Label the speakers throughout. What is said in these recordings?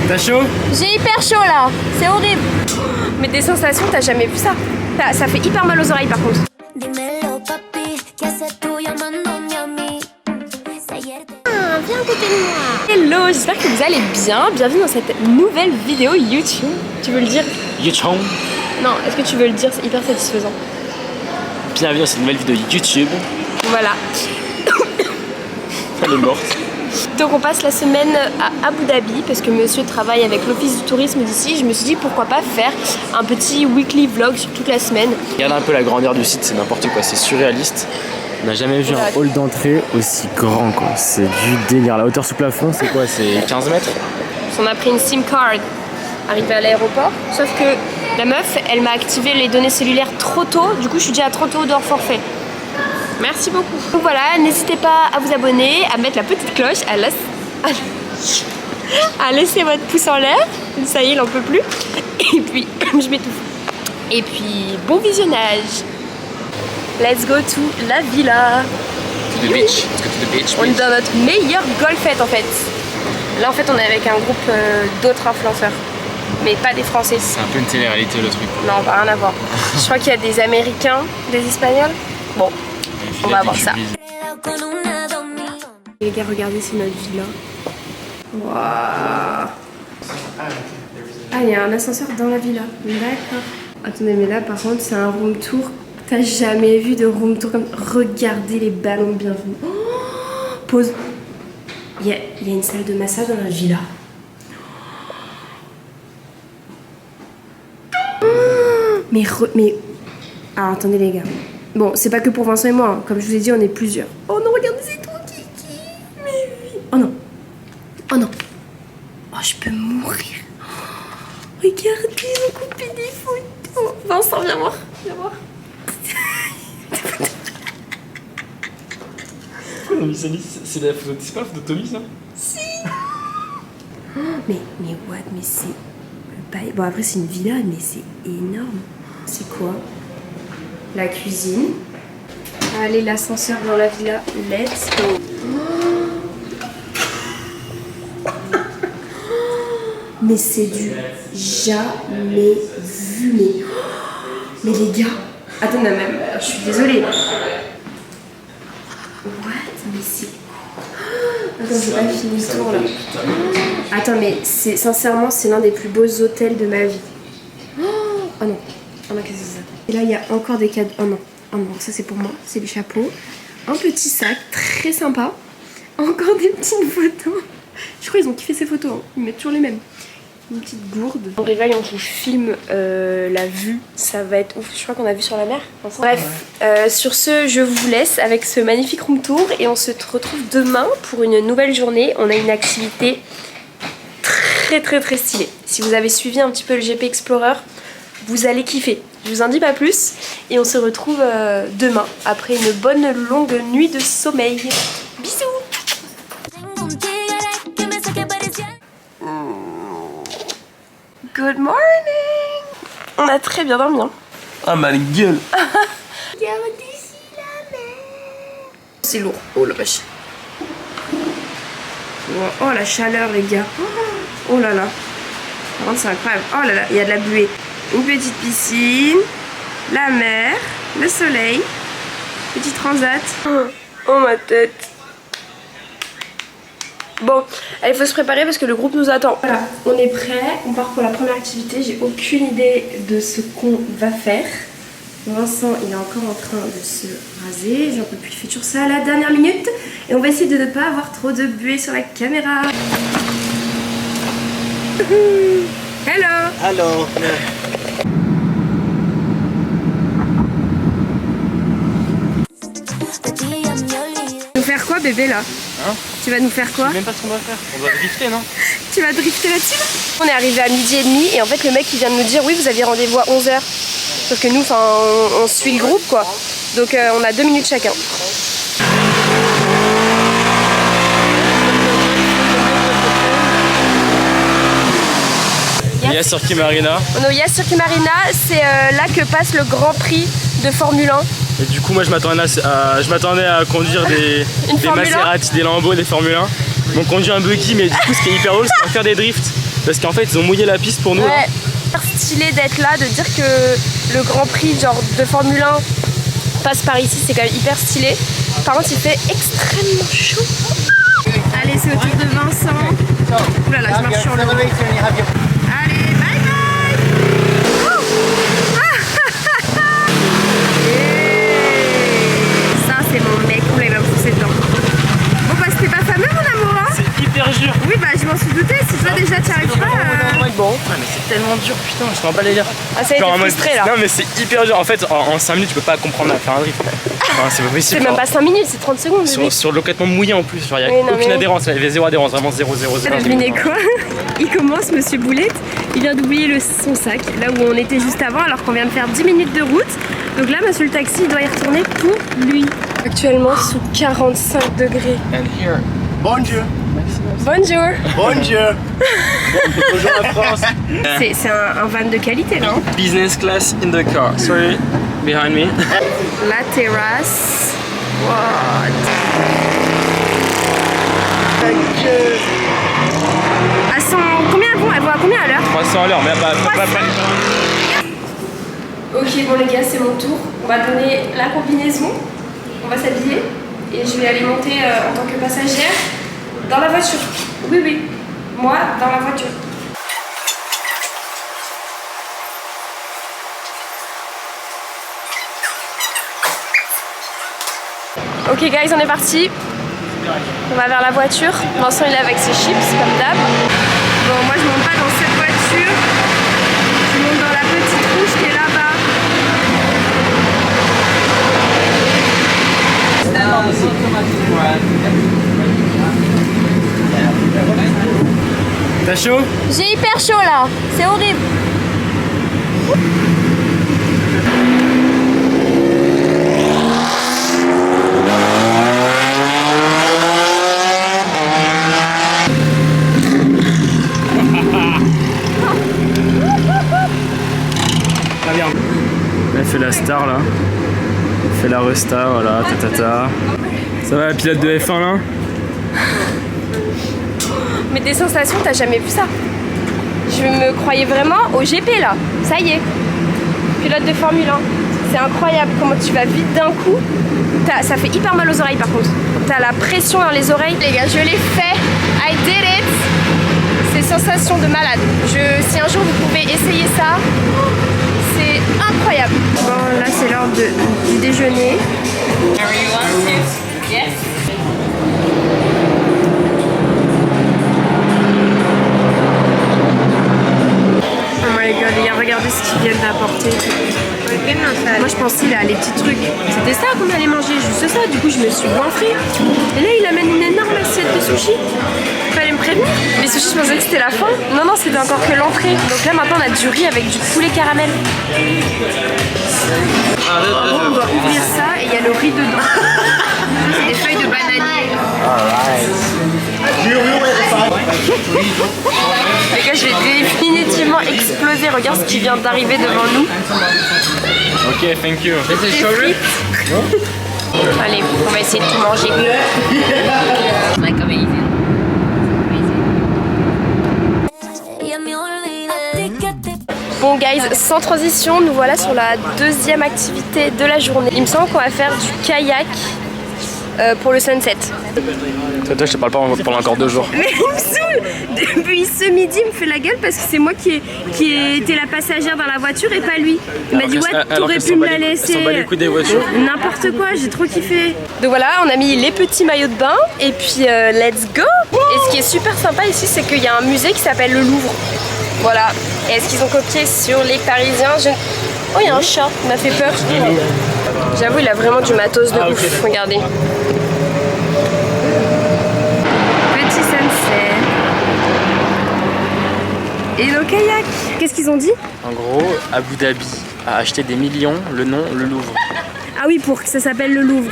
Speaker 1: T'as chaud?
Speaker 2: J'ai hyper chaud là, c'est horrible. Mais des sensations, t'as jamais vu ça? Ça fait hyper mal aux oreilles par contre. Viens à côté de moi. Hello, j'espère que vous allez bien. Bienvenue dans cette nouvelle vidéo YouTube. Tu veux le dire?
Speaker 1: YouTube.
Speaker 2: Non, est-ce que tu veux le dire? C'est hyper satisfaisant.
Speaker 1: Bienvenue dans cette nouvelle vidéo YouTube.
Speaker 2: Voilà.
Speaker 1: Elle est morte.
Speaker 2: Donc on passe la semaine à Abu Dhabi parce que monsieur travaille avec l'office du tourisme d'ici. Je me suis dit pourquoi pas faire un petit weekly vlog sur toute la semaine.
Speaker 1: Regarde un peu la grandeur du site, c'est n'importe quoi, c'est surréaliste. On n'a jamais vu un hall d'entrée aussi grand quoi, c'est du délire. La hauteur sous plafond c'est quoi? C'est 15 mètres?
Speaker 2: On a pris une SIM card arrivé à l'aéroport, sauf que la meuf elle m'a activé les données cellulaires trop tôt, du coup je suis déjà trop tôt hors forfait. Merci beaucoup. Donc voilà, n'hésitez pas à vous abonner, à mettre la petite cloche, à laisser votre pouce en l'air. Ça y est, il en peut plus. Et puis, je m'étouffe. Et puis, bon visionnage. Let's go to la villa.
Speaker 1: To the beach. Let's go to the beach.
Speaker 2: On est dans notre meilleure golfette en fait. Là en fait on est avec un groupe d'autres influenceurs. Mais pas des Français.
Speaker 1: C'est un peu une télé-réalité le truc.
Speaker 2: Non, pas rien à voir. Je crois qu'il y a des Américains, des Espagnols. Bon. On va voir ça. Les gars, regardez, c'est notre villa. Waouh. Ah, il y a un ascenseur dans la villa. D'accord. Attendez, mais là, par contre, c'est un room tour. T'as jamais vu de room tour comme... Regardez les ballons de bienvenue. Oh, pause. Il y a une salle de massage dans la villa. Oh, mais... Alors, attendez, les gars. Bon, c'est pas que pour Vincent et moi, hein. Comme je vous ai dit, on est plusieurs. Oh non, regardez, c'est toi, Kiki. Mais oui. Oh non. Oh non. Oh, je peux mourir. Oh, regardez, ils ont coupé des photos. Vincent, viens voir. Viens voir.
Speaker 1: Non, mais c'est la photo, c'est pas la photo de Tommy ça?
Speaker 2: Si. Oh, mais what? Mais c'est... Bon, après, c'est une villa, mais c'est énorme. C'est quoi? La cuisine. Allez, l'ascenseur dans la villa. Let's go. Mais c'est du jamais vu. Mais les gars. Attendez, même. Je suis désolée. What? Mais c'est... Attends, j'ai pas fini le tour là. Attends, mais sincèrement, c'est l'un des plus beaux hôtels de ma vie. Oh non. Oh non, qu'est-ce que c'est ça? Et là, il y a encore des cadeaux. Oh non, ça c'est pour moi, c'est les chapeaux. Un petit sac, très sympa. Encore des petites photos. Je crois qu'ils ont kiffé ces photos, hein. Ils mettent toujours les mêmes. Une petite gourde. On réveille, on vous filme la vue, ça va être ouf. Je crois qu'on a vu sur la mer. Bref, sur ce, je vous laisse avec ce magnifique room tour et on se retrouve demain pour une nouvelle journée. On a une activité très stylée. Si vous avez suivi un petit peu le GP Explorer, vous allez kiffer. Je vous en dis pas plus et on se retrouve demain après une bonne longue nuit de sommeil. Bisous. Good morning. On a très bien dormi. Hein.
Speaker 1: Ah ma gueule.
Speaker 2: Regardez ici la mer. C'est lourd. Oh la vache. Oh la chaleur les gars. Oh là là. Par contre c'est incroyable. Oh là là, il y a de la buée. Une petite piscine, la mer, le soleil, petit transat. Oh ma tête. Bon, il faut se préparer parce que le groupe nous attend. Voilà, on est prêt, on part pour la première activité. J'ai aucune idée de ce qu'on va faire. Vincent, il est encore en train de se raser. J'en peux plus, il fait toujours ça à la dernière minute. Et on va essayer de ne pas avoir trop de buée sur la caméra. Hello.
Speaker 1: Hello.
Speaker 2: Nous faire quoi bébé là?
Speaker 1: Hein?
Speaker 2: Tu vas nous faire quoi?
Speaker 1: Je sais même pas ce qu'on doit faire. On doit drifter non?
Speaker 2: Tu vas drifter là-dessus là? On est arrivé à 12h30 et en fait le mec il vient de nous dire oui vous aviez rendez-vous à 11h. Sauf que nous on suit le groupe quoi. Donc on a 2 minutes chacun.
Speaker 1: Yas Circuit Marina.
Speaker 2: On est au Yas Circuit Marina, c'est là que passe le Grand Prix de Formule 1.
Speaker 1: Et du coup moi je m'attendais à conduire des Maserati, des Lambo, des Formule 1. On conduit un buggy mais du coup ce qui est hyper drôle c'est qu'on va faire des drifts. Parce qu'en fait, ils ont mouillé la piste pour nous.
Speaker 2: Ouais, stylé d'être là, de dire que le Grand Prix genre de Formule 1 passe par ici, c'est quand même hyper stylé. Par contre, il fait extrêmement chaud. Allez, c'est au tour de Vincent. Ouh là là, je marche sur l'eau. Allez, bye bye. Ça, c'est mon mec. Oula, il va me pousser dedans. Bon, bah, c'était pas fameux, mon amour, hein?
Speaker 1: C'est hyper dur.
Speaker 2: Oui, bah, je m'en suis doutée. Si toi, déjà, t'y arrives pas.
Speaker 1: Bon, ouais, mais c'est tellement dur, putain, je peux pas les lire.
Speaker 2: Ah, ça a été frustré là.
Speaker 1: Non, mais c'est hyper dur. En fait, en 5 minutes, tu peux pas comprendre à faire un drift. Enfin, c'est pas possible.
Speaker 2: C'est même pas 5 minutes, c'est 30 secondes.
Speaker 1: Sur le complètement mouillé en plus, il n'y a
Speaker 2: Oui,
Speaker 1: aucune adhérence, il y avait zéro adhérence, vraiment 0, 0, 0.
Speaker 2: Devinez quoi? Il commence, monsieur Boulette, il vient d'oublier son sac, là où on était juste avant, alors qu'on vient de faire 10 minutes de route. Donc là, monsieur le taxi, il doit y retourner pour lui. Actuellement, sous 45 degrés.
Speaker 1: And here.
Speaker 3: Bonjour.
Speaker 2: Bonjour.
Speaker 3: Bonjour. Bonjour la France.
Speaker 2: C'est un van de qualité, là. Hein?
Speaker 1: Business class in the car. Sorry, behind me.
Speaker 2: La terrasse. What? À 100... Combien elles vont? Elles vont à combien à l'heure?
Speaker 1: 300 à l'heure, mais pas.
Speaker 2: Ok, bon les gars, c'est mon tour. On va donner la combinaison. On va s'habiller. Et je vais aller monter en tant que passagère dans la voiture. Oui, oui. Moi, dans la voiture. Ok guys, on est parti. On va vers la voiture. Vincent il est avec ses chips comme d'hab. Bon, moi je monte pas dans cette voiture. Je monte dans la petite rouge qui est là-bas.
Speaker 1: T'as chaud?
Speaker 2: J'ai hyper chaud là. C'est horrible.
Speaker 1: Elle fait la star là. Elle fait la resta, voilà, tatata. Ça va la pilote de F1 là?
Speaker 2: Mais des sensations, t'as jamais vu ça? Je me croyais vraiment au GP là. Ça y est. Pilote de Formule 1. C'est incroyable comment tu vas vite d'un coup. Ça fait hyper mal aux oreilles par contre. T'as la pression dans les oreilles. Les gars, je l'ai fait. I did it. C'est sensation de malade. Si un jour vous pouvez essayer ça, c'est incroyable. Bon, là c'est l'heure du déjeuner. Oh my god, les gars, regardez ce qu'ils viennent d'apporter. Moi je pensais là, les petits trucs. C'était ça qu'on allait manger, juste ça. Du coup je me suis goinfrée. Et là il amène une énorme assiette de sushi. Fallait me prévenir. Les sushis, je pensais que c'était la fin. Non, non, c'était encore que l'entrée. Donc là maintenant on a du riz avec du poulet caramel. Bon, on doit ouvrir ça et il y a le riz dedans. C'est des feuilles de bananier. Les gars, je vais définitivement exploser. Regarde ce qui vient d'arriver devant nous.
Speaker 1: Ok, thank you.
Speaker 2: Des frites. Allez, on va essayer de tout manger. Bon guys, sans transition, nous voilà sur la deuxième activité de la journée. Il me semble qu'on va faire du kayak pour le sunset.
Speaker 1: Toi, je te parle pas pendant encore 2 jours.
Speaker 2: Mais il me saoule. Depuis ce midi, il me fait la gueule parce que c'est moi qui ai été la passagère dans la voiture et pas lui. Il m'a dit ouais, t'aurais pu me la laisser.
Speaker 1: S'en bat les couilles des voitures.
Speaker 2: N'importe quoi, j'ai trop kiffé. Donc voilà, on a mis les petits maillots de bain et puis let's go. Et ce qui est super sympa ici, c'est qu'il y a un musée qui s'appelle le Louvre. Voilà. Et est-ce qu'ils ont copié sur les Parisiens? Oh, il y a un chat, il m'a fait peur. J'avoue, il a vraiment du matos de ouf. Regardez. Petit sunset. Et nos kayaks. Qu'est-ce qu'ils ont dit?
Speaker 1: En gros, Abu Dhabi a acheté des millions, le nom, le Louvre.
Speaker 2: Ah oui, pour que ça s'appelle le Louvre.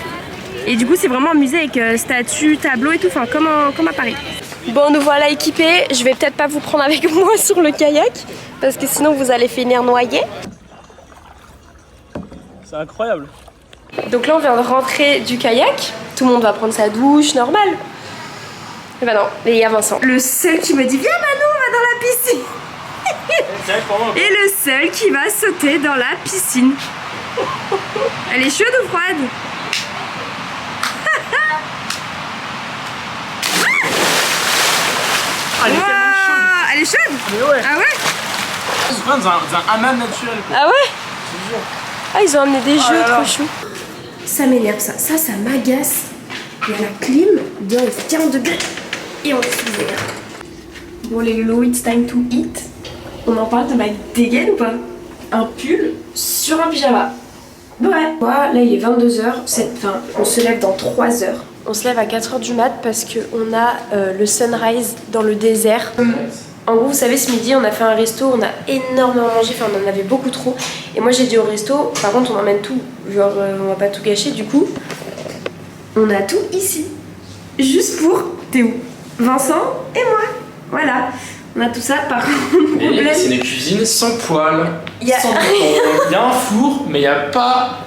Speaker 2: Et du coup, c'est vraiment un musée avec statues, tableaux et tout, enfin, comme à Paris. Bon, nous voilà équipés. Je vais peut-être pas vous prendre avec moi sur le kayak, parce que sinon vous allez finir noyé.
Speaker 1: C'est incroyable.
Speaker 2: Donc là, on vient de rentrer du kayak. Tout le monde va prendre sa douche, normal. Et bah non, il y a Vincent. Le seul qui me dit, viens Manon, on va dans la piscine. est le seul qui va sauter dans la piscine. Elle est chaude ou froide?
Speaker 1: Elle est tellement chaude.
Speaker 2: Elle est chaude?
Speaker 1: Mais ouais.
Speaker 2: Ah ouais?
Speaker 1: On se prend dans un hammam naturel quoi.
Speaker 2: Ah ouais? Ah ils ont amené des jeux
Speaker 1: là là.
Speaker 2: trop chauds. Ça m'énerve ça m'agace. Il y a la clim, dehors il fait 40 degrés et on se l'hiver. Bon les lolos, it's time to eat. On en parle de ma dégaine ou pas? Un pull sur un pyjama. Ouais. Moi là il est 22h, enfin on se lève dans 3h. On se lève à 4h du mat parce qu'on a le sunrise dans le désert. En gros, vous savez, ce midi, on a fait un resto, on a énormément mangé, enfin, on en avait beaucoup trop. Et moi, j'ai dit au resto, par contre, on emmène tout, genre, on va pas tout gâcher, du coup, on a tout ici. Juste pour Théo, Vincent et moi. Voilà. On a tout ça, par contre, problème.
Speaker 1: C'est une cuisine sans poêle,
Speaker 2: Il y a
Speaker 1: sans bouton. Il y a un four, mais il n'y a pas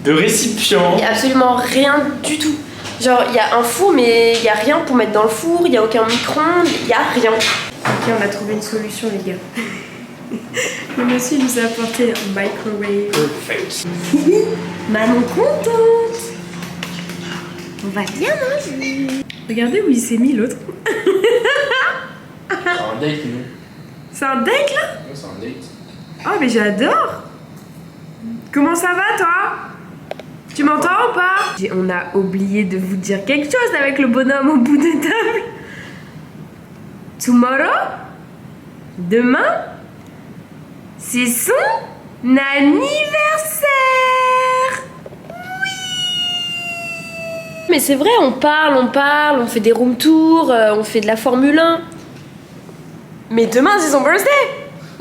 Speaker 1: de récipient.
Speaker 2: Il n'y a absolument rien du tout. Genre, il y a un four, mais il n'y a rien pour mettre dans le four, il n'y a aucun micro-ondes, il n'y a rien. Ok, on a trouvé une solution, les gars. Le monsieur nous a apporté un microwave.
Speaker 1: Perfect.
Speaker 2: Maman contente. On va bien manger. Regardez où il s'est mis l'autre.
Speaker 1: C'est un date, nous.
Speaker 2: C'est un date là?
Speaker 1: Ouais, c'est un date.
Speaker 2: Oh, mais j'adore. Comment ça va, toi? Tu m'entends ou pas? On a oublié de vous dire quelque chose avec le bonhomme au bout de table. Tomorrow? Demain? C'est son anniversaire! Oui! Mais c'est vrai, on parle, on fait des room tours, on fait de la Formule 1. Mais demain, c'est son birthday!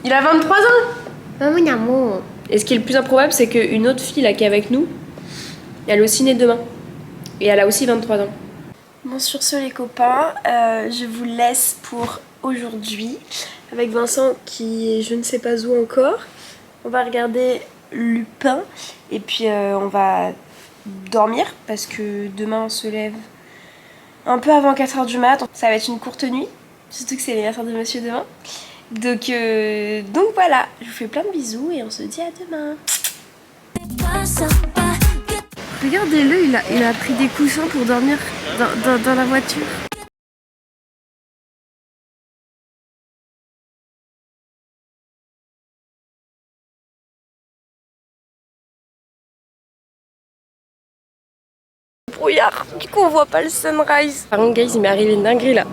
Speaker 2: Il a 23 ans! Ah mon amour! Et ce qui est le plus improbable, c'est qu'une autre fille là qui est avec nous, elle est aussi née demain. Et elle a aussi 23 ans. Bon, sur ce les copains, je vous laisse pour aujourd'hui. Avec Vincent qui est je ne sais pas où encore. On va regarder Lupin. Et puis on va dormir parce que demain on se lève un peu avant 4h du mat. Ça va être une courte nuit. Surtout que c'est l'anniversaire de monsieur demain. Donc voilà, je vous fais plein de bisous et on se dit à demain. Regardez-le, il a pris des coussins pour dormir dans la voiture. Brouillard, du coup on voit pas le sunrise. Par contre guys, il m'est arrivé une dinguerie là.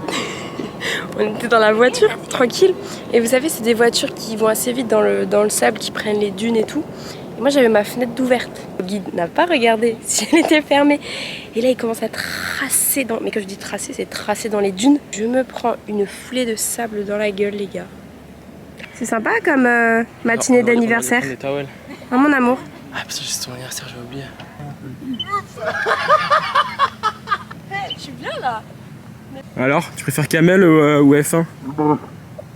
Speaker 2: On était dans la voiture, tranquille. Et vous savez, c'est des voitures qui vont assez vite dans le sable, qui prennent les dunes et tout. Et moi j'avais ma fenêtre d'ouverte. Le guide n'a pas regardé si elle était fermée. Et là il commence à tracer dans... Mais quand je dis tracer, c'est tracer dans les dunes. Je me prends une foulée de sable dans la gueule les gars. C'est sympa comme matinée d'anniversaire. Oh mon amour.
Speaker 1: Ah putain, c'est ton anniversaire, j'ai oublié.
Speaker 2: Hey, je suis bien là.
Speaker 1: Alors, tu préfères Camel ou F1?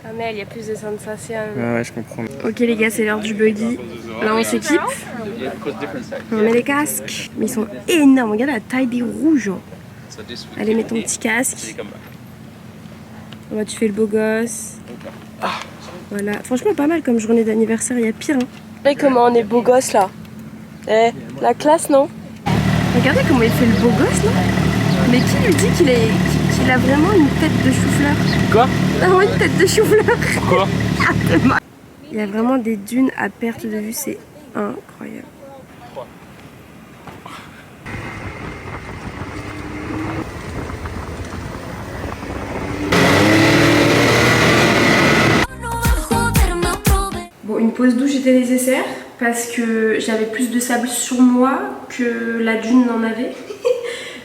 Speaker 2: Camel, il y a plus de sensation.
Speaker 1: Ouais, je comprends.
Speaker 2: Ok les gars, c'est l'heure du buggy. Là on s'équipe. On met les casques. Mais ils sont énormes. Regarde la taille des rouges. Allez, mets ton petit casque. Là, tu fais le beau gosse. Voilà. Franchement, pas mal comme journée d'anniversaire. Il y a pire. Hein. Regardez comment on est beau gosse là. Eh, la classe, non? Regardez comment il fait le beau gosse, non? Mais qui lui dit qu'il a vraiment une tête de chou-fleur?
Speaker 1: Quoi?
Speaker 2: Vraiment une tête de chou-fleur.
Speaker 1: Pourquoi?
Speaker 2: Il y a vraiment des dunes à perte de vue, c'est incroyable. Bon, une pause douche était nécessaire parce que j'avais plus de sable sur moi que la dune n'en avait.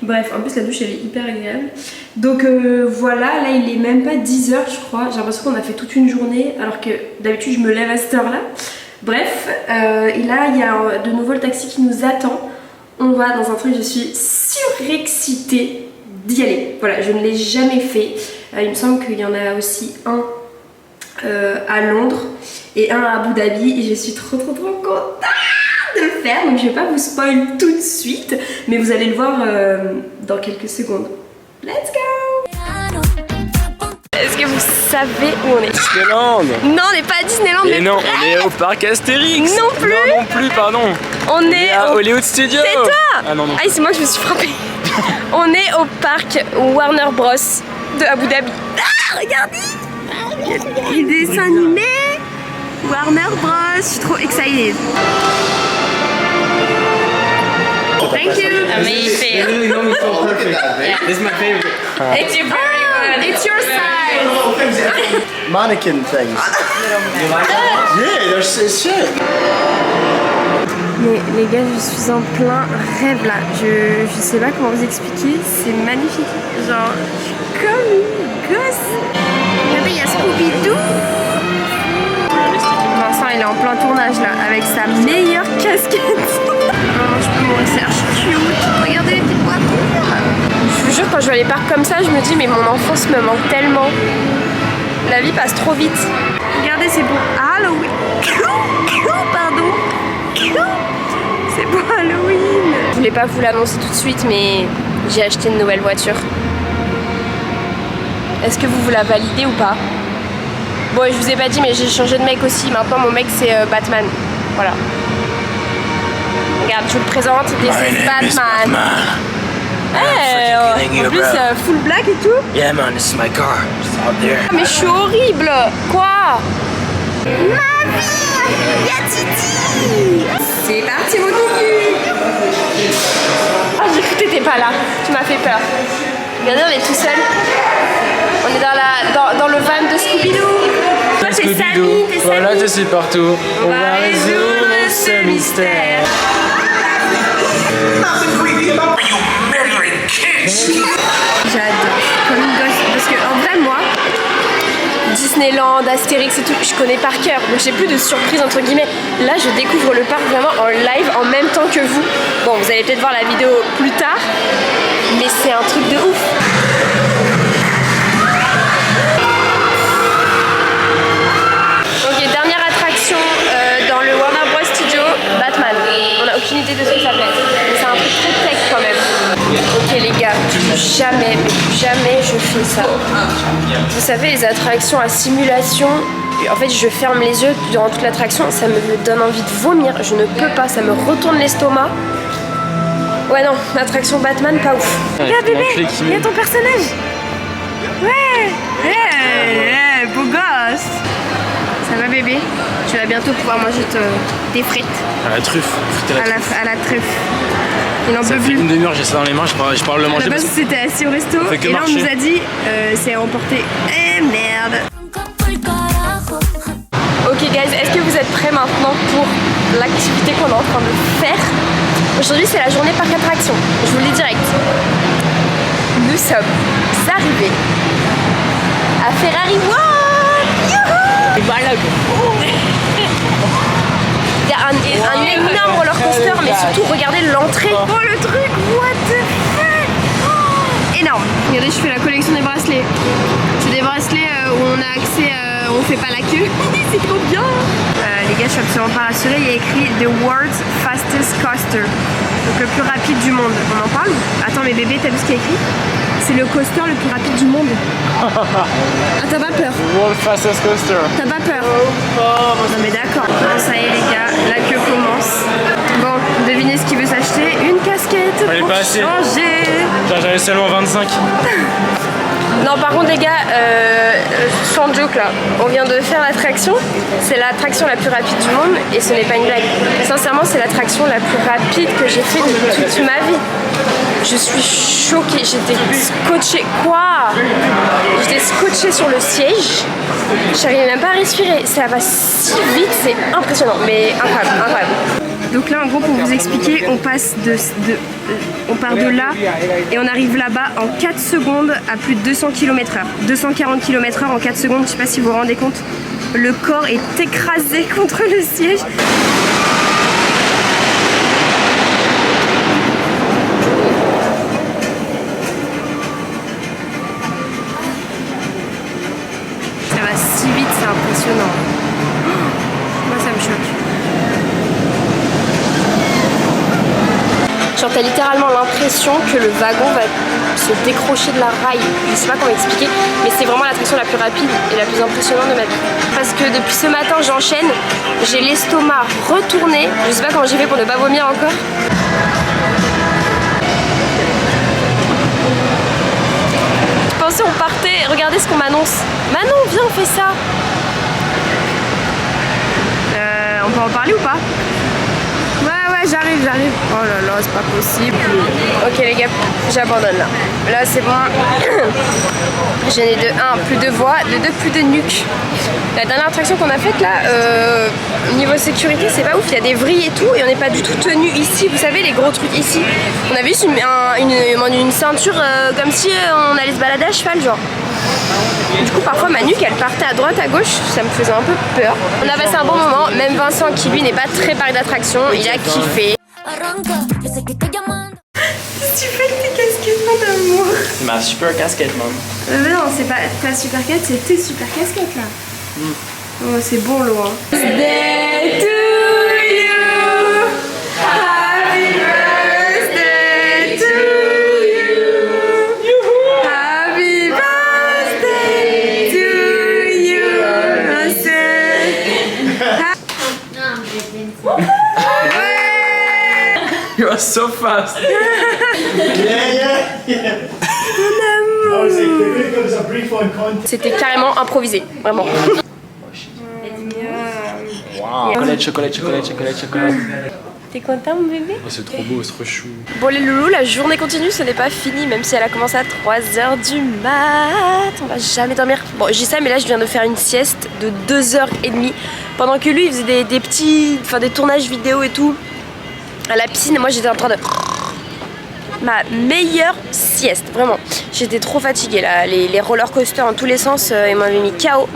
Speaker 2: Bref, en plus la douche elle est hyper agréable. Donc voilà, là il est même pas 10h je crois. J'ai l'impression qu'on a fait toute une journée alors que d'habitude je me lève à cette heure là. Bref, et là il y a de nouveau le taxi qui nous attend. On va dans un truc, je suis surexcitée d'y aller. Voilà, je ne l'ai jamais fait. Il me semble qu'il y en a aussi un à Londres et un à Abu Dhabi et je suis trop contente de le faire. Donc je vais pas vous spoil tout de suite, mais vous allez le voir dans quelques secondes. Let's go! Est-ce que vous savez où on est?
Speaker 1: Disneyland.
Speaker 2: Non, on n'est pas à Disneyland.
Speaker 1: Et non, on est au parc Astérix.
Speaker 2: Non plus.
Speaker 1: Non, non plus, pardon.
Speaker 2: On est
Speaker 1: à
Speaker 2: au...
Speaker 1: Hollywood Studio.
Speaker 2: C'est toi.
Speaker 1: Ah non, non.
Speaker 2: Ah, c'est moi que je me suis frappée. On est au parc Warner Bros de Abu Dhabi. Ah, regardez. Les dessins animés Warner Bros. Je suis trop excited. Thank you.
Speaker 4: Amazing.
Speaker 1: Really know me so perfect.
Speaker 4: Yeah.
Speaker 1: This is my favorite.
Speaker 4: It's your very good.
Speaker 2: It's your size.
Speaker 3: Mannequin things. Yeah, they're shit.
Speaker 2: Mais les gars, je suis en plein rêve là. Je sais pas comment vous expliquer. C'est magnifique. Genre, je suis comme une gosse. Regardez, il y a Scooby-Doo. Vincent, il est en plein tournage là, avec sa meilleure casquette. Non, je peux mourir, c'est archi cute. Regardez les petites voitures. Je vous jure, quand je vois les parcs comme ça, je me dis, mais mon enfance me manque tellement. La vie passe trop vite. Regardez, c'est pour Halloween. Pardon. C'est pour Halloween. Je voulais pas vous l'annoncer tout de suite, mais j'ai acheté une nouvelle voiture. Est-ce que vous la validez ou pas? Bon, je vous ai pas dit, mais j'ai changé de mec aussi. Maintenant, mon mec, c'est Batman. Voilà. Regarde, je vous le présente. This is Batman. Hey, en plus, full black et tout.
Speaker 1: Yeah man, this is my car. Just out there.
Speaker 2: Ah, mais je suis horrible. Quoi? Mamie, y'a Titi. C'est parti mon Titi. Ah, j'ai cru que t'étais pas là. Tu m'as fait peur. Regardez, on est tout seul. On est dans le van de Scooby-Doo. Toi, t'es Sammy, t'es Sammy.
Speaker 1: Voilà, je suis partout.
Speaker 2: On va résoudre ce mystère. J'adore, comme une gosse. Parce que en vrai, moi, Disneyland, Astérix et tout, je connais par cœur. Donc j'ai plus de surprise entre guillemets. Là, je découvre le parc vraiment en live en même temps que vous. Bon, vous allez peut-être voir la vidéo plus tard, mais c'est un truc de ouf. Ok, dernière attraction dans le Warner Bros Studio, Batman. On n'a aucune idée de ce que ça peut être. Mais c'est un truc très tech quand même. Ok les gars, plus jamais je fais ça. Vous savez, les attractions à simulation, en fait je ferme les yeux durant toute l'attraction, ça me donne envie de vomir, je ne peux pas, ça me retourne l'estomac. Ouais non, l'attraction Batman, pas ouf. Regarde bébé, il y a ton personnage. Ouais, beau gosse. Ça va bébé? Tu vas bientôt pouvoir manger tes frites.
Speaker 1: À la truffe.
Speaker 2: À la truffe. Il en
Speaker 1: Ça
Speaker 2: peut
Speaker 1: fait
Speaker 2: plus.
Speaker 1: une demi-heure, j'ai ça dans les mains, je parle le manger.
Speaker 2: À la base, c'était assis au resto
Speaker 1: fait que
Speaker 2: et là on
Speaker 1: marcher.
Speaker 2: nous a dit c'est emporté. Eh merde. Ok guys, est-ce que vous êtes prêts maintenant pour l'activité qu'on est en train de faire? Aujourd'hui c'est la journée parc attraction. Je vous le dis direct. Nous sommes arrivés à Ferrari World. Youhou! Voilà. Il y a un énorme roller coaster, mais surtout regardez l'entrée. Oh le truc, what the fuck, oh, énorme. Regardez, je fais la collection des bracelets. C'est des bracelets où on a accès, on fait pas la queue. C'est trop bien. Les gars, je suis absolument pas rassurée. Il y a écrit The World's Fastest Coaster, donc le plus rapide du monde. On en parle? Attends, mais bébé, t'as vu ce qu'il y a écrit? C'est le coaster le plus rapide du monde. Ah, t'as pas peur?
Speaker 1: World fastest coaster.
Speaker 2: T'as pas peur? Non mais d'accord. Bon, ça y est les gars, la queue commence. Bon, devinez ce qu'il veut s'acheter. Une casquette
Speaker 1: Elle est
Speaker 2: pour
Speaker 1: pas assez.
Speaker 2: changer.
Speaker 1: J'avais seulement 25.
Speaker 2: Non par contre les gars, sans joke là, on vient de faire l'attraction. C'est l'attraction la plus rapide du monde et ce n'est pas une blague. Sincèrement c'est l'attraction la plus rapide que j'ai fait de toute ma vie. Je suis choquée, j'étais scotchée. Quoi? J'étais scotchée sur le siège. J'arrivais même pas à respirer. Ça va si vite, c'est impressionnant. Mais incroyable, incroyable. Donc là en gros pour vous expliquer, on passe on part de là et on arrive là-bas en 4 secondes à plus de 200 km/h. 240 km/h en 4 secondes, je sais pas si vous vous rendez compte. Le corps est écrasé contre le siège. Ça va si vite, c'est impressionnant. Moi ça me choque. Genre t'as littéralement l'impression que le wagon va se décrocher de la rail. Je sais pas comment expliquer, mais c'est vraiment l'attraction la plus rapide et la plus impressionnante de ma vie. Parce que depuis ce matin, j'enchaîne, j'ai l'estomac retourné. Je sais pas comment j'ai fait pour ne pas vomir encore. Je pensais on partait, regardez ce qu'on m'annonce. Manon, viens, on fait ça. On peut en parler ou pas? Ouais, j'arrive. Oh là là, c'est pas possible. Ok les gars, j'abandonne là. Là c'est bon. J'en ai de 1, plus de voix, de 2, plus de nuque. La dernière attraction qu'on a faite là, niveau sécurité, c'est pas ouf. Il y a des vrilles et tout, et on n'est pas du tout tenu ici. Vous savez, les gros trucs ici. On avait juste une ceinture comme si on allait se balader à cheval, genre. Du coup parfois ma nuque elle partait à droite à gauche, ça me faisait un peu peur. On a passé un bon moment, même Vincent qui lui n'est pas très parc d'attraction, il a kiffé. Qu'est-ce que tu fais avec tes casquettes mon amour?
Speaker 1: C'est ma super casquette, maman.
Speaker 2: Mais non, c'est pas ta super casquette, c'est tes super casquettes là. Oh c'est bon loin. Birthday to you. Happy birthday to you. Happy birthday to you.
Speaker 1: You are so fast.
Speaker 2: C'était carrément improvisé, vraiment.
Speaker 1: Wow. Chocolat.
Speaker 2: T'es content mon bébé?
Speaker 1: Oh, c'est trop beau, c'est trop chou.
Speaker 2: Bon les loulous, la journée continue, ce n'est pas fini, même si elle a commencé à 3h du mat. On va jamais dormir. Bon, j'ai ça, mais là je viens de faire une sieste de 2h30. Pendant que lui, il faisait des tournages vidéo et tout. À la piscine, moi j'étais en train de... Ma meilleure sieste, vraiment. J'étais trop fatiguée là, les roller coasters en tous les sens, ils m'avaient mis KO.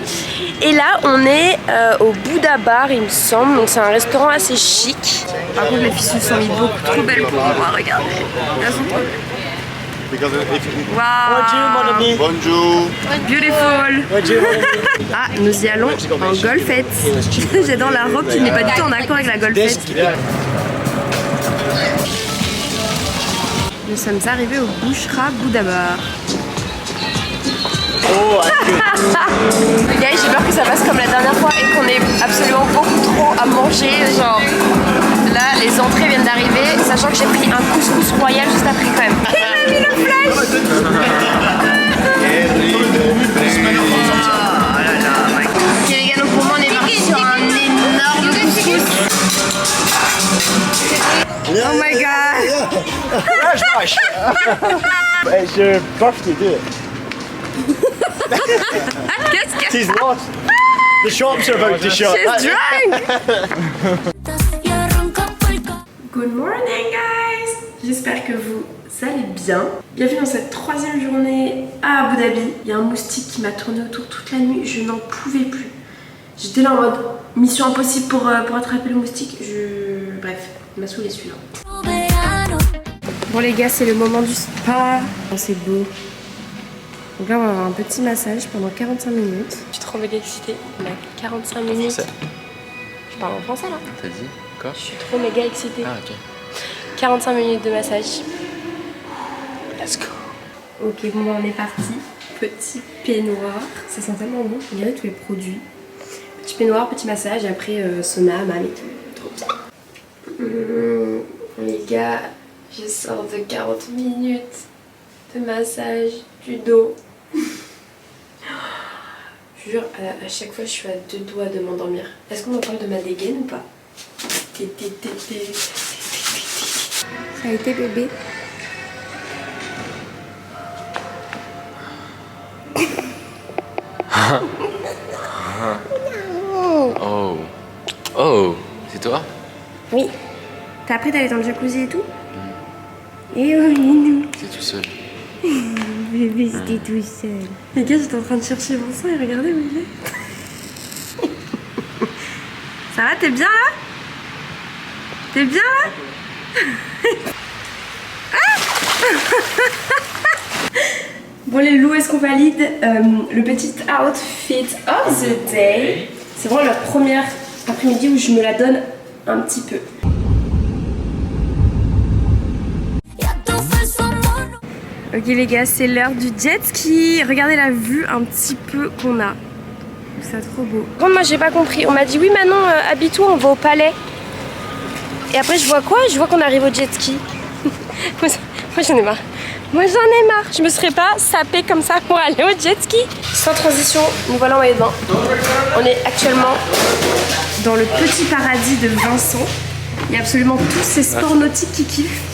Speaker 2: Et là on est au Bouddha Bar il me semble, donc c'est un restaurant assez chic. Par contre les filles se sont mis beaucoup trop belles pour moi, regardez. Elles sont trop belles. Wow.
Speaker 3: Bonjour.
Speaker 2: Beautiful. Ah, nous y allons en golfette. J'adore la robe qui n'est pas du tout en accord avec la golfette. Nous sommes arrivés au Bouchra Bouddha Bar.
Speaker 3: Oh,
Speaker 2: Les gars, j'ai peur que ça passe comme la dernière fois et qu'on ait absolument beaucoup trop à manger. Genre, là, les entrées viennent d'arriver, sachant que j'ai pris un couscous royal juste après quand même. Il a mis le flash. Ok les gars, donc pour moi on est parti sur un énorme couscous. Oh my god.
Speaker 3: It's your birthday, do it.
Speaker 2: Qu'est-ce que...
Speaker 3: He's lost. The shops are about to shut.
Speaker 2: She's drunk. Good morning guys. J'espère que vous allez bien. Bienvenue dans cette 3e journée à Abu Dhabi. Il y a un moustique qui m'a tourné autour toute la nuit. Je n'en pouvais plus. J'étais là en mode mission impossible pour attraper le moustique. Bref, il m'a saoulé celui-là. Bon les gars, c'est le moment du spa. Oh, c'est beau. Donc là on va avoir un petit massage pendant 45 minutes. Je suis trop méga excitée. On a 45 minutes.
Speaker 1: Français.
Speaker 2: Je parle en français là.
Speaker 1: T'as dit quoi?
Speaker 2: Je suis trop méga excitée.
Speaker 1: Ah ok.
Speaker 2: 45 minutes de massage.
Speaker 1: Let's go.
Speaker 2: Ok, bon bah on est parti. Petit peignoir. Ça sent tellement bon. Regardez tous les produits. Petit peignoir, petit massage. Et après sauna, hammam et tout. Trop bien. Les gars, je sors de 40 minutes de massage du dos. Je jure, à chaque fois je suis à 2 doigts de m'endormir. Est-ce qu'on en parle de ma dégaine ou pas? Ça a été bébé?
Speaker 1: Oh. Oh. C'est toi?
Speaker 2: Oui. T'as appris d'aller dans le jacuzzi et tout? Et oh minou.
Speaker 1: T'es tout seul.
Speaker 2: Bébé c'était tout seul. Les gars, j'étais en train de chercher Vincent et regardez où il est. Ça va, t'es bien là? T'es bien là? Bon les loups, est-ce qu'on valide le petit outfit of the day? C'est vraiment la première après-midi où je me la donne un petit peu. Ok les gars, c'est l'heure du jet ski. Regardez la vue un petit peu qu'on a. C'est trop beau. Bon, moi j'ai pas compris. On m'a dit oui maintenant habille-toi, on va au palais. Et après je vois quoi? Je vois qu'on arrive au jet ski. Moi j'en ai marre. Moi j'en ai marre. Je me serais pas sapée comme ça pour aller au jet ski. Sans transition, nous voilà en maillot de bain. On est actuellement dans le petit paradis de Vincent. Il y a absolument tous ces sports nautiques qui kiffent.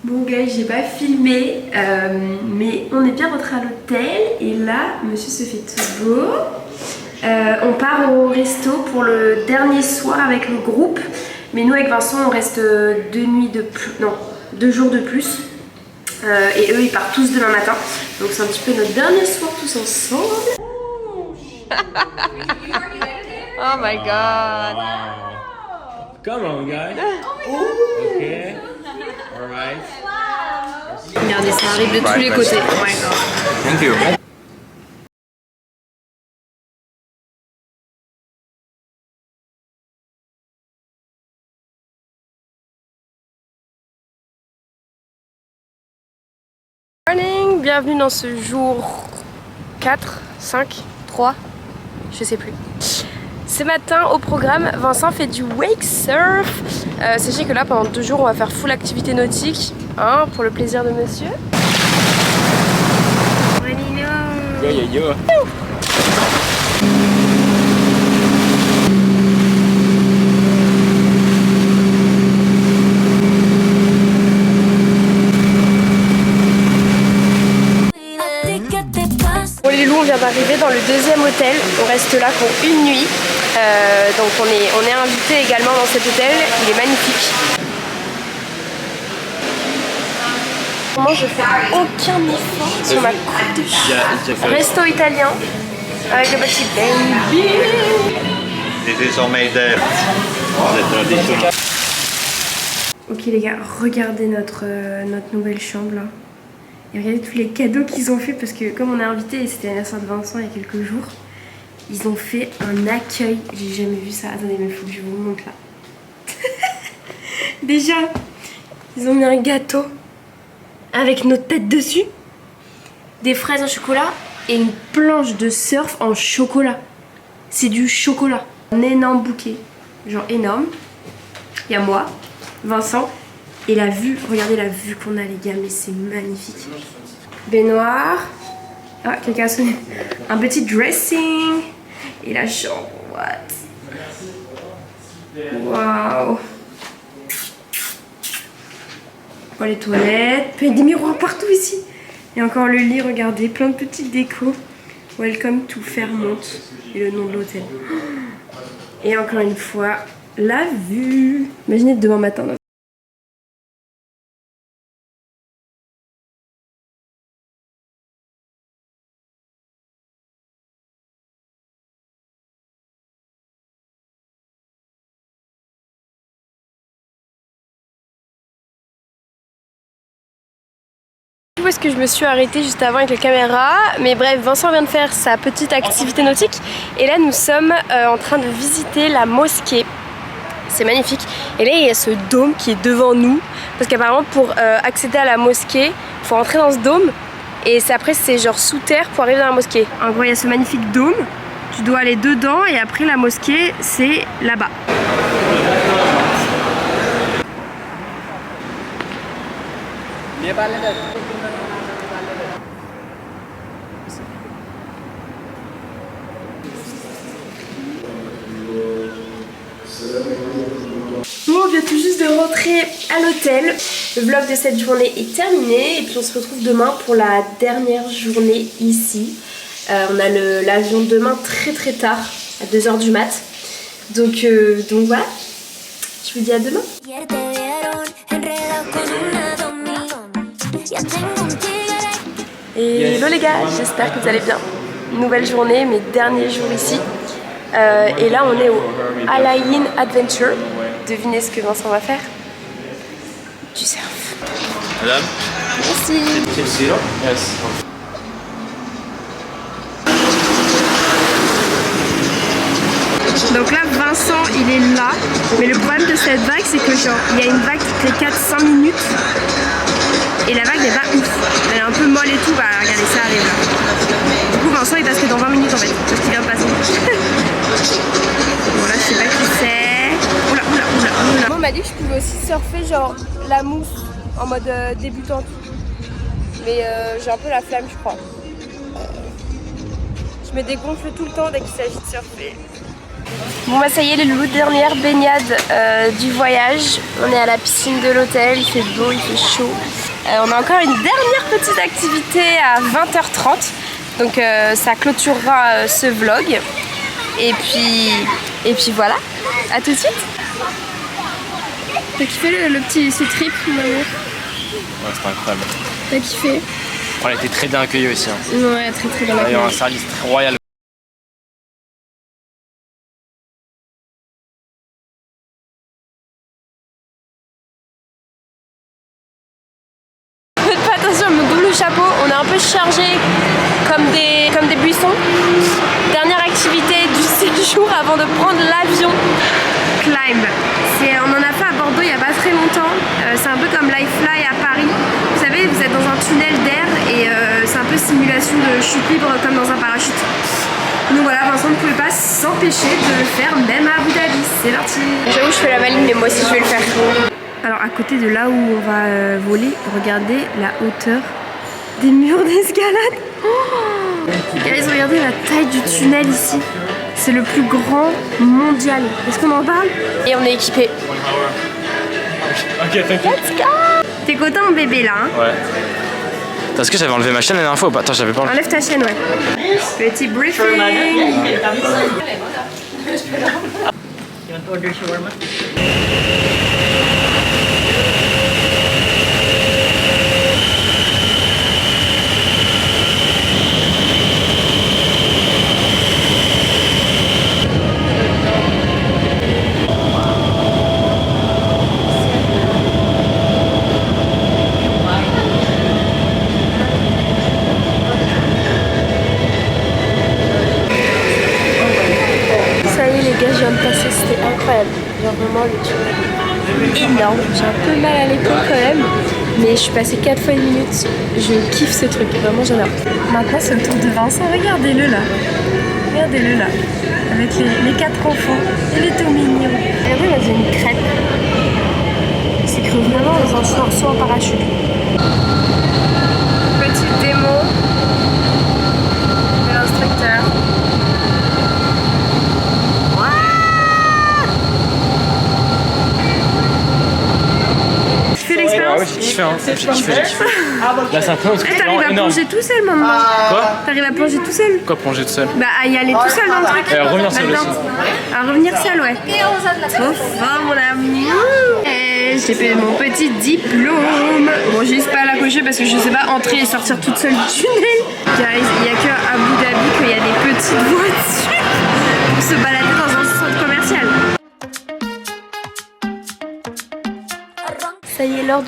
Speaker 2: Bon guys, j'ai pas filmé, mais on est bien rentré à l'hôtel et là, monsieur se fait tout beau. On part au resto pour le dernier soir avec le groupe, mais nous avec Vincent on reste 2 jours de plus. Et eux ils partent tous demain matin, donc c'est un petit peu notre dernier soir tous ensemble.
Speaker 4: Oh my god.
Speaker 1: Come on, guys. Okay. Alright.
Speaker 2: Regardez, ça arrive de tous les côtés. Oh my god.
Speaker 3: Thank you.
Speaker 2: Morning, bienvenue dans ce jour 4, 5, 3, je sais plus. Ce matin au programme, Vincent fait du wake surf. Sachez que là pendant 2 jours on va faire full activité nautique, hein, pour le plaisir de monsieur.
Speaker 1: Yo yo yo.
Speaker 2: Bon les loups, on vient d'arriver dans le 2e hôtel. On reste là pour une nuit. Donc on est invité également dans cet hôtel. Il est magnifique. Moi je fais aucun effort sur ma coupe de cheveux. Resto italien avec le petit baby.
Speaker 3: This is homemade the tradition.
Speaker 2: Ok les gars, regardez notre nouvelle chambre là. Et regardez tous les cadeaux qu'ils ont fait parce que comme on est invité et c'était l'anniversaire de Vincent il y a quelques jours, ils ont fait un accueil. J'ai jamais vu ça. Attendez, mais il faut que je vous montre là. Déjà, ils ont mis un gâteau avec notre tête dessus, des fraises au chocolat et une planche de surf en chocolat. C'est du chocolat. Un énorme bouquet, genre énorme. Il y a moi, Vincent. Et la vue, regardez la vue qu'on a les gars, mais c'est magnifique. Baignoire. Ah, quelqu'un a sonné. Un petit dressing. Et la chambre, what? Waouh. Oh, les toilettes. Puis des miroirs partout ici. Et encore le lit, regardez, plein de petites décos. Welcome to Fairmont. Et le nom de l'hôtel. Et encore une fois, la vue. Imaginez demain matin. Où est-ce que je me suis arrêtée juste avant avec la caméra, mais bref, Vincent vient de faire sa petite activité nautique et là nous sommes en train de visiter la mosquée. C'est magnifique. Et là il y a ce dôme qui est devant nous parce qu'apparemment pour accéder à la mosquée il faut rentrer dans ce dôme et après c'est genre sous terre pour arriver dans la mosquée. En gros il y a ce magnifique dôme, tu dois aller dedans et après la mosquée c'est là-bas. Bon, on vient tout juste de rentrer à l'hôtel. Le vlog de cette journée est terminé et puis on se retrouve demain pour la dernière journée ici. On a l'avion demain très tard, à 2 h du mat. Donc voilà, je vous dis à demain. Et hello les gars, j'espère que vous allez bien. Nouvelle journée, mes derniers jours ici. Et là on est au Al Ain Adventure. Devinez ce que Vincent va faire. du surf.
Speaker 1: Madame?
Speaker 2: Merci.
Speaker 1: Yes.
Speaker 2: Donc là, Vincent, il est là. Mais le problème de cette vague, c'est que genre, il y a une vague toutes les 4-5 minutes. Et la vague n'est pas ouf. Elle est un peu molle et tout. Bah regardez, ça arrive là. Du coup, Vincent, il passe que dans 20 minutes en fait. Parce qu'il vient de passer. Voilà, je sais pas qui c'est. Oula. Moi, on m'a dit que je pouvais aussi surfer genre la mousse en mode débutante. Mais j'ai un peu la flamme, je crois. Je me dégonfle tout le temps dès qu'il s'agit de surfer. Bon bah ça y est les loulous, dernière baignade du voyage. On est à la piscine de l'hôtel, il fait beau, il fait chaud. On a encore une dernière petite activité à 20h30. Donc ça clôturera ce vlog. Et puis voilà, à tout de suite. T'as kiffé le petit trip, mon amour?
Speaker 1: Ouais, c'était incroyable.
Speaker 2: T'as kiffé?
Speaker 1: On a été très bien accueillis aussi. Hein.
Speaker 2: Ouais, très bien accueilli.
Speaker 1: On a eu un service très royal.
Speaker 2: Faites pas attention à mon double chapeau, on est un peu chargé comme des buissons. Dernière activité du séjour avant de prendre l'avion. Climb. On en a fait à Bordeaux il n'y a pas très longtemps. C'est un peu comme Lifefly à Paris. Vous savez, vous êtes dans un tunnel d'air et c'est un peu simulation de chute libre comme dans un parachute. Donc voilà, Vincent ne pouvait pas s'empêcher de le faire même à Abu Dhabi. C'est parti. J'avoue, je fais la maline, mais moi aussi je vais le faire. Alors à côté de là où on va voler, regardez la hauteur des murs d'escalade. Oh, regardez la taille du tunnel ici. C'est le plus grand mondial. Est-ce qu'on en parle? Et on est équipé.
Speaker 1: Ok, t'inquiète.
Speaker 2: Let's go. T'es content mon bébé là hein?
Speaker 1: Ouais. Est-ce que j'avais enlevé ma chaîne la dernière fois ou pas? Attends, j'avais pas enlevé.
Speaker 2: Enlève ta chaîne, ouais. Petit briefing. Je viens de passer, c'était incroyable. Genre vraiment le tunnel est énorme. J'ai un peu mal à l'épaule quand même, mais je suis passée 4 fois une minute. Je kiffe ce truc, vraiment j'adore. Maintenant c'est au tour de Vincent, regardez-le là. Regardez-le là. Avec les 4 enfants, il est tout mignon. Regardez, là j'ai une crêpe. C'est cru vraiment dans un saut en parachute. Petite démo de l'instructeur.
Speaker 1: Ouais, j'ai kiffé, hein. J'ai kiffé. Là, c'est un peu
Speaker 2: t'arrives à plonger tout seul maintenant.
Speaker 1: Quoi?
Speaker 2: T'arrives à plonger tout seul?
Speaker 1: Quoi, plonger tout seul?
Speaker 2: Bah, à y aller tout seul dans le truc.
Speaker 1: À revenir seul aussi.
Speaker 2: À revenir seul, ouais. Trop fort, mon amour. J'ai fait mon petit diplôme. Bon, j'hésite pas à la cocher parce que je sais pas entrer et sortir toute seule du tunnel. Guys, il y a que à Abu Dhabi qu'il y a des petites voitures pour se balader dans un centre commercial. Ça y est, l'heure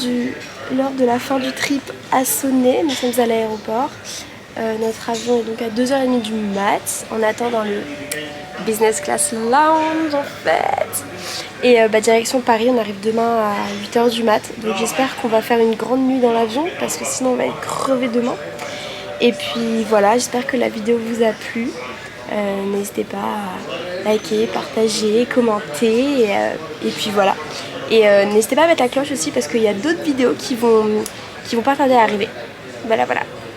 Speaker 2: de la fin du trip a sonné. Nous sommes à l'aéroport. Notre avion est donc à 2h30 du mat. On attend dans le business class lounge en fait. Et direction Paris, on arrive demain à 8h du mat. Donc j'espère qu'on va faire une grande nuit dans l'avion parce que sinon on va être crevé demain. Et puis voilà, j'espère que la vidéo vous a plu. N'hésitez pas à liker, partager, commenter et puis voilà. Et n'hésitez pas à mettre la cloche aussi parce qu'il y a d'autres vidéos qui vont pas tarder à arriver. Voilà.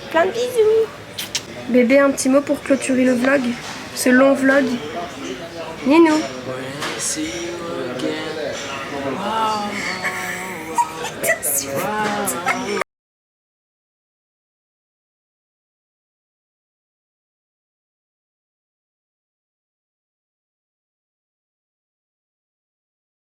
Speaker 2: Plein de bisous. Bébé, un petit mot pour clôturer le vlog, ce long vlog. Ninou.